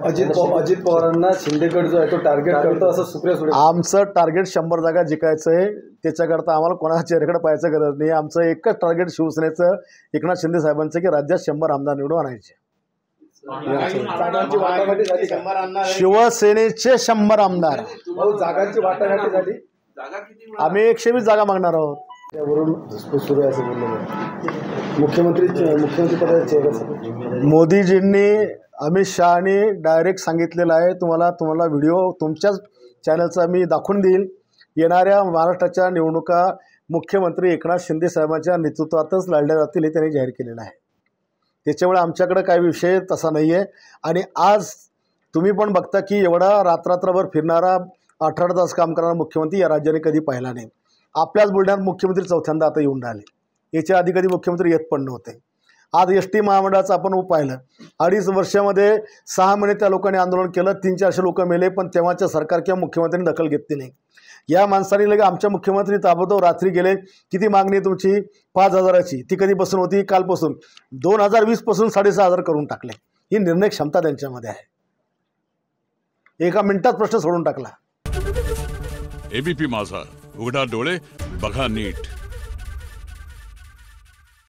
अजित पवारांना शिंदेगड जो आहे तो टार्गेट करतो असं सुप्रिया सुळे. आमचं टार्गेट 100 जागा जिंकायचं आहे. त्याच्याकरता आम्हाला कोणाच्या चेहऱ्याकडे पाहायचं गरज नाही. आमचं एकच टार्गेट शिवसेनेचं, एकनाथ शिंदे साहेबांचं, की राज्यात 100 आमदार निवडून आणायचे. जागांची वाटाघाटी झाली का? शिवसेनेचे 100 आमदार. जागांची वाटाघाटी झाली. आम्ही 120 जागा मागणार आहोत. त्यावरून धुसफूस सुरू आहे असं बोललं. मुख्यमंत्री पदाचे चेहरा मोदीजींनी, अमित शहानी डायरेक्ट सांगितलेलं आहे. तुम्हाला व्हिडिओ तुमच्याच चॅनलचा मी दाखवून देईल. येणाऱ्या महाराष्ट्राच्या निवडणुका मुख्यमंत्री एकनाथ शिंदे साहेबांच्या नेतृत्वातच लढल्या जातील हे त्यांनी जाहीर केलेलं आहे. त्याच्यामुळे आमच्याकडे काही विषय तसा नाही आहे. आणि आज तुम्ही पण बघता की एवढा रात्रभर फिरणारा, 18 तास काम करणारा मुख्यमंत्री या राज्याने कधी पाहिला नाही. आपल्याच बुलढाण्यात मुख्यमंत्री चौथ्यांदा आता येऊन राहिले. याच्या आधी कधी मुख्यमंत्री येत पण नव्हते. आज एस टी महामंडळाचं आपण पाहिलं. 2.5 वर्षामध्ये 6 महिने त्या लोकांनी आंदोलन केलं. 300-400 लोक मेले, पण तेव्हाच्या सरकार किंवा मुख्यमंत्र्यांनी दखल घेतली नाही. या माणसाने लगे आमच्या मुख्यमंत्री ताबडतोब रात्री गेले. किती मागणी आहे तुमची? 5,000ची. ती कधीपासून होती? कालपासून. 2020 6,500 करून टाकले. ही निर्णय क्षमता त्यांच्यामध्ये आहे. एका मिनिटात प्रश्न सोडून टाकला. एबीपी माझा, उघडा डोळे बघा नीट.